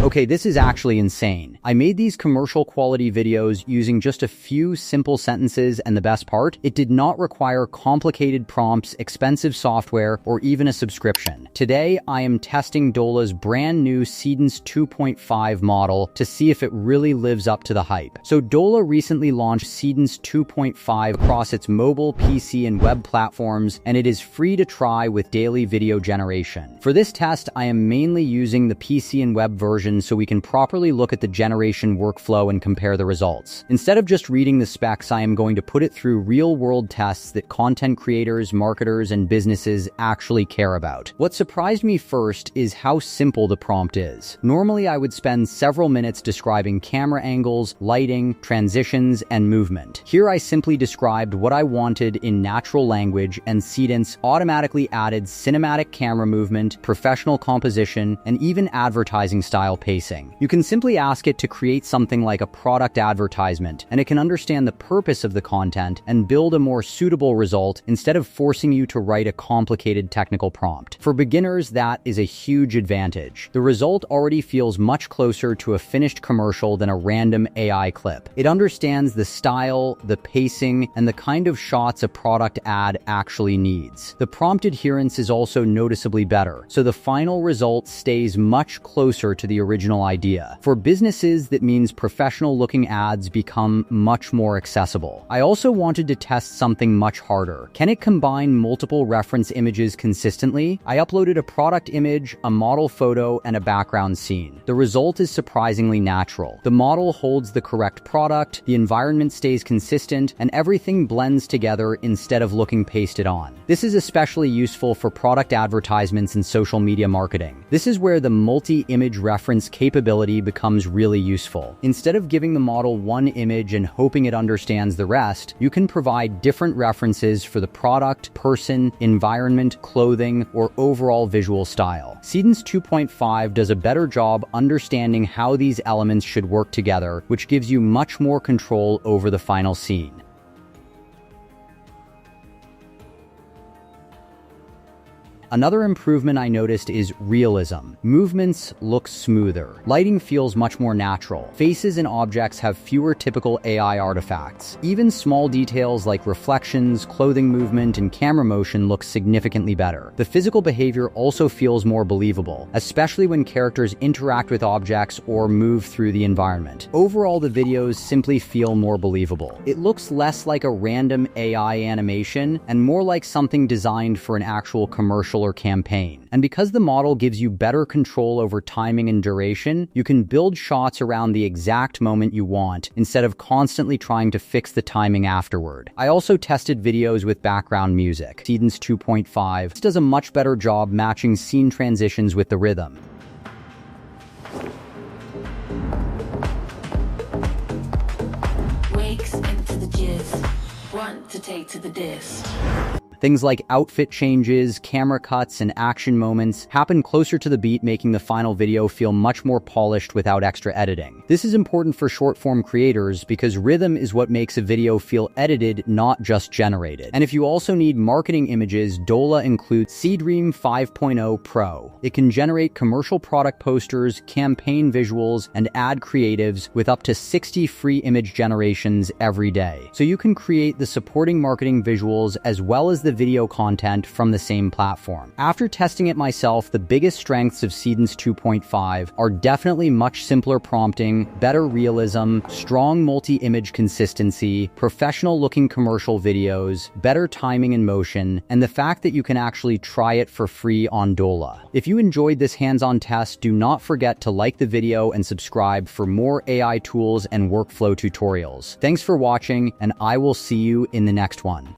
Okay, this is actually insane. I made these commercial quality videos using just a few simple sentences, and the best part, it did not require complicated prompts, expensive software, or even a subscription. Today, I am testing Dola's brand new Seedance 2.5 model to see if it really lives up to the hype. So Dola recently launched Seedance 2.5 across its mobile, PC, and web platforms, and it is free to try with daily video generation. For this test, I am mainly using the PC and web version so we can properly look at the generation workflow and compare the results. Instead of just reading the specs, I am going to put it through real-world tests that content creators, marketers, and businesses actually care about. What surprised me first is how simple the prompt is. Normally, I would spend several minutes describing camera angles, lighting, transitions, and movement. Here, I simply described what I wanted in natural language, and Seedance automatically added cinematic camera movement, professional composition, and even advertising style pacing. You can simply ask it to create something like a product advertisement, and it can understand the purpose of the content and build a more suitable result instead of forcing you to write a complicated technical prompt. For beginners, that is a huge advantage. The result already feels much closer to a finished commercial than a random AI clip. It understands the style, the pacing, and the kind of shots a product ad actually needs. The prompt adherence is also noticeably better, so the final result stays much closer to the original idea. For businesses, that means professional-looking ads become much more accessible. I also wanted to test something much harder. Can it combine multiple reference images consistently? I uploaded a product image, a model photo, and a background scene. The result is surprisingly natural. The model holds the correct product, the environment stays consistent, and everything blends together instead of looking pasted on. This is especially useful for product advertisements and social media marketing. This is where the multi-image reference capability becomes really useful. Instead of giving the model one image and hoping it understands the rest, you can provide different references for the product, person, environment, clothing, or overall visual style. Seedance 2.5 does a better job understanding how these elements should work together, which gives you much more control over the final scene. Another improvement I noticed is realism. Movements look smoother. Lighting feels much more natural. Faces and objects have fewer typical AI artifacts. Even small details like reflections, clothing movement, and camera motion look significantly better. The physical behavior also feels more believable, especially when characters interact with objects or move through the environment. Overall, the videos simply feel more believable. It looks less like a random AI animation and more like something designed for an actual commercial or campaign. And because the model gives you better control over timing and duration, you can build shots around the exact moment you want instead of constantly trying to fix the timing afterward. I also tested videos with background music. Seedance 2.5 does a much better job matching scene transitions with the rhythm. Wakes into the jizz, want to take to the disc. Things like outfit changes, camera cuts, and action moments happen closer to the beat, making the final video feel much more polished without extra editing. This is important for short-form creators because rhythm is what makes a video feel edited, not just generated. And if you also need marketing images, Dola includes Seedream 5.0 Pro. It can generate commercial product posters, campaign visuals, and ad creatives with up to 60 free image generations every day. So you can create the supporting marketing visuals as well as the video content from the same platform. After testing it myself, the biggest strengths of Seedance 2.5 are definitely much simpler prompting, better realism, strong multi-image consistency, professional-looking commercial videos, better timing and motion, and the fact that you can actually try it for free on Dola. If you enjoyed this hands-on test, do not forget to like the video and subscribe for more AI tools and workflow tutorials. Thanks for watching, and I will see you in the next one.